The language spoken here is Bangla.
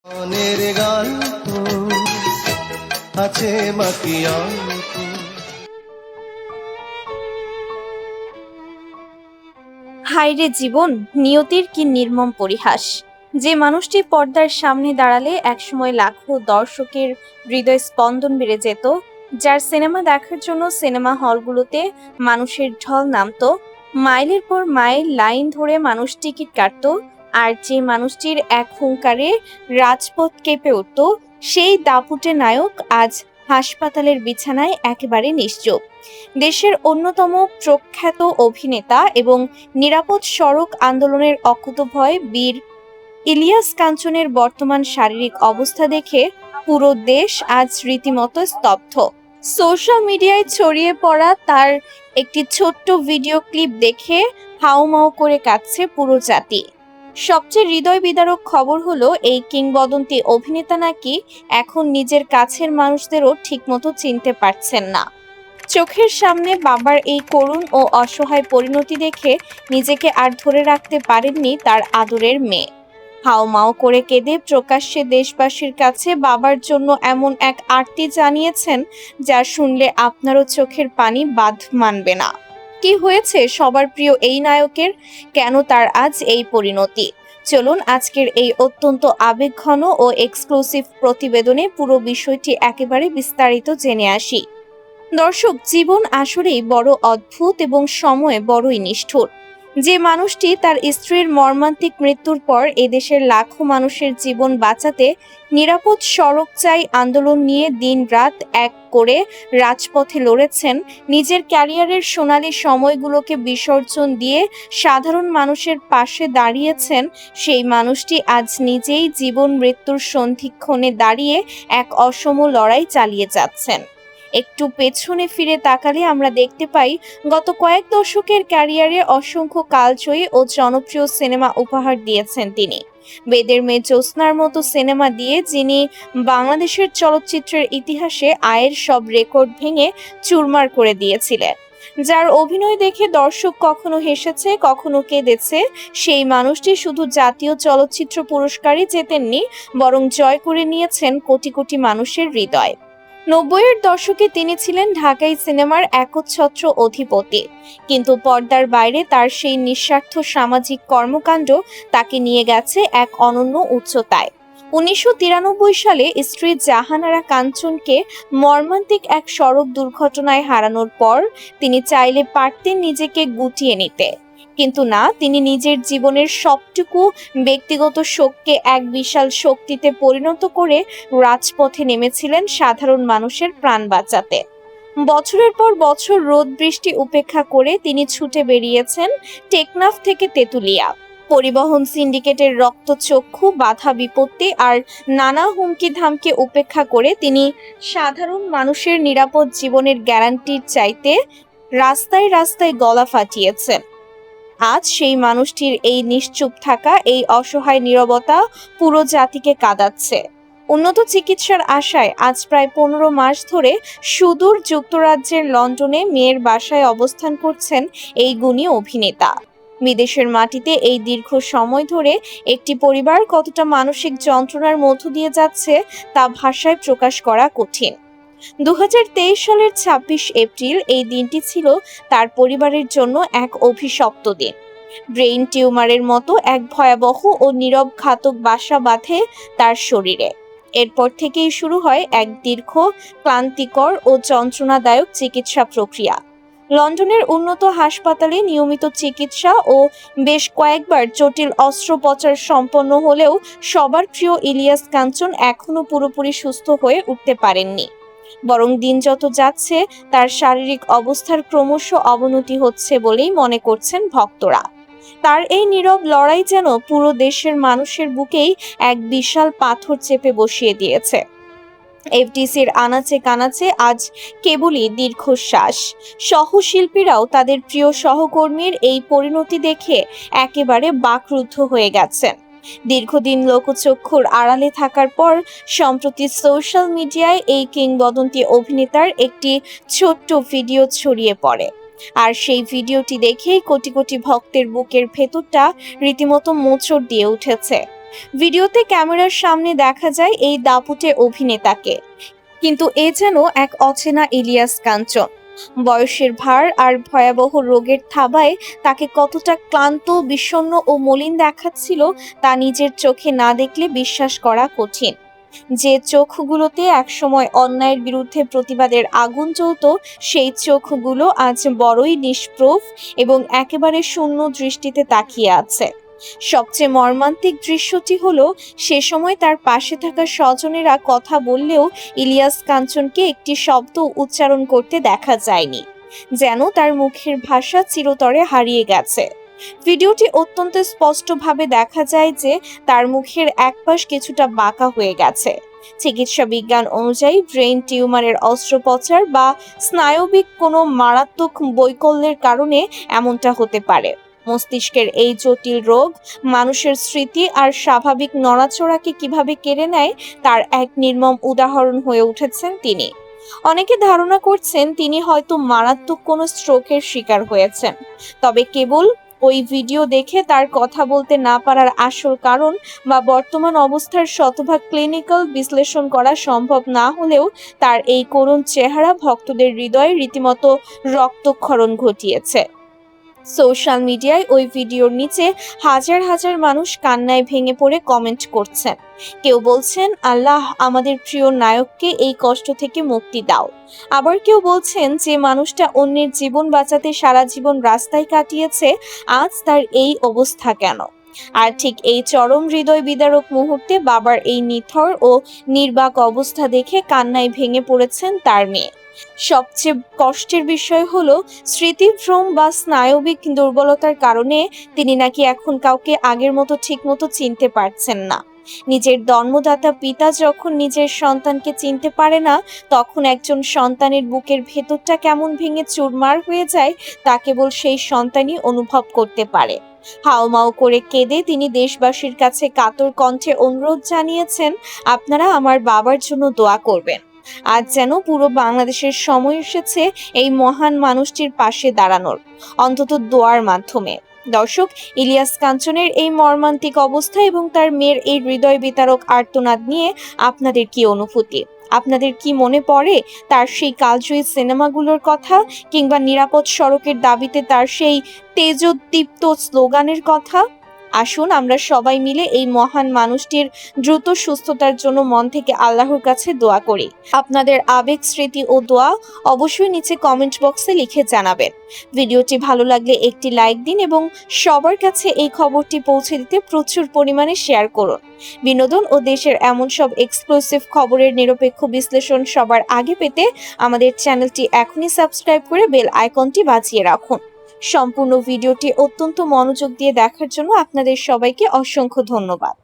মনের গল্প আছে বাকি অল্প। হায়রে জীবন, নিয়তির কি নির্মম পরিহাস। যে মানুষটি পর্দার সামনে দাঁড়ালে একসময় লাখো দর্শকের হৃদয় স্পন্দন বেড়ে যেত, যার সিনেমা দেখার জন্য সিনেমা হলগুলোতে মানুষের ঢল নামতো, মাইলের পর মাইল লাইন ধরে মানুষ টিকিট কাটতো, আর যে মানুষটির এক হুঙ্কারে রাজপথ কেঁপে উঠত, সেই দাপুটে নায়ক আজ হাসপাতালের বিছানায় একেবারে নিশ্চুপ। দেশের অন্যতম প্রখ্যাত অভিনেতা এবং নিরাপদ সড়ক আন্দোলনের অকুতোভয় বীর ইলিয়াস কাঞ্চনের বর্তমান শারীরিক অবস্থা দেখে পুরো দেশ আজ রীতিমতো স্তব্ধ। সোশ্যাল মিডিয়ায় ছড়িয়ে পড়া তার একটি ছোট্ট ভিডিও ক্লিপ দেখে হাউমাউ করে কাঁদছে পুরো জাতি। সবচেয়ে হৃদয় বিদারক খবর হলো, এই কিংবদন্তি অভিনেতা নাকি এখন নিজের কাছের মানুষদেরও ঠিকমতো চিনতে পারছেন না। চোখের সামনে বাবার এই করুণ ও অসহায় পরিণতি দেখে নিজেকে আর ধরে রাখতে পারেননি তার আদরের মেয়ে। হাউমাউ করে কেঁদে প্রকাশ্যে দেশবাসীর কাছে বাবার জন্য এমন এক আর্তি জানিয়েছেন, যা শুনলে আপনারও চোখের পানি বাঁধ মানবে না। কি হয়েছে সবার প্রিয় এই নায়কের? কেন তার আজ এই পরিণতি? চলুন আজকের এই অত্যন্ত আবেগঘন ও এক্সক্লুসিভ প্রতিবেদনে পুরো বিষয়টি একেবারে বিস্তারিত জেনে আসি। দর্শক, জীবন আসলেই বড় অদ্ভুত এবং সময়ে বড়ই নিষ্ঠুর। যে মানুষটি তার স্ত্রীর মর্মান্তিক মৃত্যুর পর এদেশের লাখো মানুষের জীবন বাঁচাতে নিরাপদ সড়ক চাই আন্দোলন নিয়ে দিন-রাত এক করে রাজপথে লড়েছেন, নিজের ক্যারিয়ারের সোনালী সময়গুলোকে বিসর্জন দিয়ে সাধারণ মানুষের পাশে দাঁড়িয়েছেন, সেই মানুষটি আজ নিজেই জীবন মৃত্যুর সন্ধিক্ষণে দাঁড়িয়ে এক অসম লড়াই চালিয়ে যাচ্ছেন। একটু পেছনে ফিরে তাকালে আমরা দেখতে পাই, গত কয়েক দশকের ক্যারিয়ারে অসংখ্য কালজয়ী ও জনপ্রিয় সিনেমা উপহার দিয়েছেন তিনি। বেদের মেয়ে জ্যোৎস্নার মতো সিনেমা দিয়ে যিনি বাংলাদেশের চলচ্চিত্রের ইতিহাসে আয়ের সব রেকর্ড ভেঙে চুরমার করে দিয়েছিলেন। যার অভিনয় দেখে দর্শক কখনো হেসেছে, কখনো কেঁদেছে, সেই মানুষটি শুধু জাতীয় চলচ্চিত্র পুরস্কারই জেতেননি, বরং জয় করে নিয়েছেন কোটি কোটি মানুষের হৃদয়। ৯০-এর দশকে তিনি ছিলেন ঢাকাই সিনেমার একচ্ছত্র অধিপতি, কিন্তু পর্দার বাইরে তার সেই নিঃস্বার্থ সামাজিক কর্মকাণ্ড তাকে নিয়ে গেছে এক অনন্য উচ্চতায়। ১৯৯৩ সালে স্ত্রী জাহানারা কাঞ্চনকে মর্মান্তিক এক সড়ক দুর্ঘটনায় হারানোর পর তিনি চাইলে পারতেন নিজেকে গুটিয়ে নিতে, কিন্তু না, তিনি নিজের জীবনের সবটুকু ব্যক্তিগত শোককে এক বিশাল শক্তিতে পরিণত করে রাজপথে নেমেছিলেন সাধারণ মানুষের প্রাণ বাঁচাতে। বছরের পর বছর রোদ বৃষ্টি উপেক্ষা করে তিনি ছুটে বেরিয়েছেন টেকনাফ থেকে তেঁতুলিয়া। পরিবহন সিন্ডিকেটের রক্তচক্ষু, বাধা বিপত্তি আর নানা হুমকি ধামকে উপেক্ষা করে তিনি সাধারণ মানুষের নিরাপদ জীবনের গ্যারান্টির চাইতে রাস্তায় রাস্তায় গলা ফাটিয়েছেন। আজ সেই মানুষটির এই নিশ্চুপ থাকা, এই অসহায় নীরবতা পুরো জাতিকে কাঁদাচ্ছে। উন্নত চিকিৎসার আশায় আজ প্রায় ১৫ মাস ধরে সুদূর যুক্তরাজ্যের লন্ডনে মেয়ের বাসায় অবস্থান করছেন এই গুণী অভিনেতা। বিদেশের মাটিতে এই দীর্ঘ সময় ধরে একটি পরিবার কতটা মানসিক যন্ত্রণার মধ্য দিয়ে যাচ্ছে তা ভাষায় প্রকাশ করা কঠিন। ২০২৩ সালের ২৬ এপ্রিল এই দিনটি ছিল তার পরিবারের জন্য এক অভিশপ্ত দিন। ব্রেইন টিউমারের মতো এক ভয়াবহ ও নীরব ঘাতক বাসা বাঁধে তার শরীরে। এরপর থেকেই শুরু হয় এক দীর্ঘ, ক্লান্তিকর ও যন্ত্রণাদায়ক চিকিৎসা প্রক্রিয়া। লন্ডনের উন্নত হাসপাতালে নিয়মিত চিকিৎসা ও বেশ কয়েকবার জটিল অস্ত্রোপচার সম্পন্ন হলেও সবার প্রিয় ইলিয়াস কাঞ্চন এখনো পুরোপুরি সুস্থ হয়ে উঠতে পারেননি, বরং দিন যত যাচ্ছে তার শারীরিক অবস্থার ক্রমশ অবনতি হচ্ছে বলেই মনে করছেন ভক্তরা। তার এই নীরব লড়াই যেন পুরো দেশের মানুষের বুকেই এক বিশাল পাথর চেপে বসিয়ে দিয়েছে। এফডিসির আনাচে কানাচে আজ কেবলই দীর্ঘশ্বাস। সহশিল্পীরাও তাদের প্রিয় সহকর্মীর এই পরিণতি দেখে একেবারে বাকরুদ্ধ হয়ে গেছেন। দীর্ঘদিন লোকচক্ষুর আড়ালে থাকার পর সম্প্রতি সোশ্যাল মিডিয়ায় এই কিংবদন্তি অভিনেতার একটি ছোট্ট ভিডিও ছড়িয়ে পড়ে, আর সেই ভিডিওটি দেখেই কোটি কোটি ভক্তের বুকের ভেতরটা রীতিমতো মোচড় দিয়ে উঠেছে। ভিডিওতে ক্যামেরার সামনে দেখা যায় এই দাপুটে অভিনেতাকে, কিন্তু এ যেন এক অচেনা ইলিয়াস কাঞ্চন। বয়সের ভার আর ভয়াবহ রোগের থাবায় তাকে কতটা ক্লান্ত, বিষণ্ণ ও মলিন দেখাচ্ছিল তা নিজের চোখে না দেখলে বিশ্বাস করা কঠিন। যে চোখগুলোতে একসময় অন্যায়ের বিরুদ্ধে প্রতিবাদের আগুন জ্বলত, সেই চোখগুলো আজ বড়ই নিষ্প্রভ এবং একেবারে শূন্য দৃষ্টিতে তাকিয়ে আছে। সবচেয়ে মর্মান্তিক দৃশ্যটি হলো, সে সময় তার পাশে থাকা স্বজনেরা কথা বললেও ইলিয়াস কাঞ্চনকে একটি শব্দ উচ্চারণ করতে দেখা যায়নি, যেন তার মুখের ভাষা চিরতরে হারিয়ে গেছে। ভিডিওটি অত্যন্ত স্পষ্টভাবে দেখা যায় যে তার মুখের একপাশ কিছুটা বাঁকা হয়ে গেছে। চিকিৎসা বিজ্ঞান অনুযায়ী ব্রেইন টিউমারের অস্ত্রোপচার বা স্নায়বিক কোনো মারাত্মক বৈকল্যের কারণে এমনটা হতে পারে। মস্তিষ্কের এই জটিল রোগ মানুষের স্মৃতি আর স্বাভাবিক নড়াচড়াকে কিভাবে কেড়ে নেয় তার এক নির্মম উদাহরণ হয়ে উঠেছেন তিনি। অনেকে ধারণা করছেন তিনি হয়তো মারাত্মক কোনো স্ট্রোকের শিকার হয়েছেন, তবে কেবল ওই ভিডিও দেখে তার কথা বলতে না পারার আসল কারণ বা বর্তমান অবস্থার শতভাগ ক্লিনিক্যাল বিশ্লেষণ করা সম্ভব না হলেও তার এই করুণ চেহারা ভক্তদের হৃদয়ে রীতিমতো রক্তক্ষরণ ঘটিয়েছে। সোশ্যাল মিডিয়ায় ওই ভিডিওর নিচে হাজার হাজার মানুষ কান্নায় ভেঙে পড়ে কমেন্ট করছেন। কেউ বলছেন, আল্লাহ আমাদের প্রিয় নায়ককে এই কষ্ট থেকে মুক্তি দাও। আবার কেউ বলছেন, যে মানুষটা অন্যের জীবন বাঁচাতে সারা জীবন রাস্তায় কাটিয়েছে, আজ তার এই অবস্থা কেন? আর ঠিক এই চরম হৃদয় বিদারক মুহূর্তে বাবার এই নিথর ও নির্বাক অবস্থা দেখে কান্নায় ভেঙে পড়েছেন তার মেয়ে। সবচেয়ে কষ্টের বিষয় হলো, স্মৃতিভ্রম বা স্নায়বিক দুর্বলতার কারণে তিনি নাকি এখন কাউকে আগের মতো ঠিকমতো চিনতে পারছেন না। নিজের জন্মদাতা পিতা যখন নিজের সন্তানকে চিনতে পারে না, তখন একজন সন্তানের বুকের ভেতরটা কেমন ভেঙে চুরমার হয়ে যায় তা কেবল সেই সন্তানই অনুভব করতে পারে। হাউমাউ করে কেঁদে তিনি দেশবাসীর কাছে কাতর কণ্ঠে অনুরোধ জানিয়েছেন, আপনারা আমার বাবার জন্য দোয়া করবেন। আজ যেন পুরো বাংলাদেশের সময় এসেছে এই মহান মানুষটির পাশে দাঁড়ানোর, অন্তত দোয়ার মাধ্যমে। দর্শক, ইলিয়াস কাঞ্চনের এই মর্মান্তিক অবস্থা এবং তার মেয়ের এই হৃদয় বিতারক আর্তনাদ নিয়ে আপনাদের কি অনুভূতি? আপনাদের কি মনে পড়ে তার সেই কালজয়ী সিনেমাগুলোর কথা, কিংবা নিরাপদ সড়কের দাবিতে তার সেই তেজোদ্দীপ্ত স্লোগানের কথা? আসুন আমরা সবাই মিলে এই মহান মানুষটির দ্রুত সুস্থতার জন্য মন থেকে আল্লাহর কাছে দোয়া করি। আপনাদের আবেগ, স্মৃতি ও দোয়া অবশ্যই নিচে কমেন্ট বক্সে লিখে জানাবেন। ভিডিওটি ভালো লাগলে একটি লাইক দিন এবং সবার কাছে এই খবরটি পৌঁছে দিতে প্রচুর পরিমাণে শেয়ার করুন। বিনোদন ও দেশের এমন সব এক্সক্লুসিভ খবরের নিরপেক্ষ বিশ্লেষণ সবার আগে পেতে আমাদের চ্যানেলটি এখনই সাবস্ক্রাইব করে বেল আইকনটি বাজিয়ে রাখুন। সম্পূর্ণ ভিডিওটি অত্যন্ত মনোযোগ দিয়ে দেখার জন্য আপনাদের সবাইকে অসংখ্য ধন্যবাদ।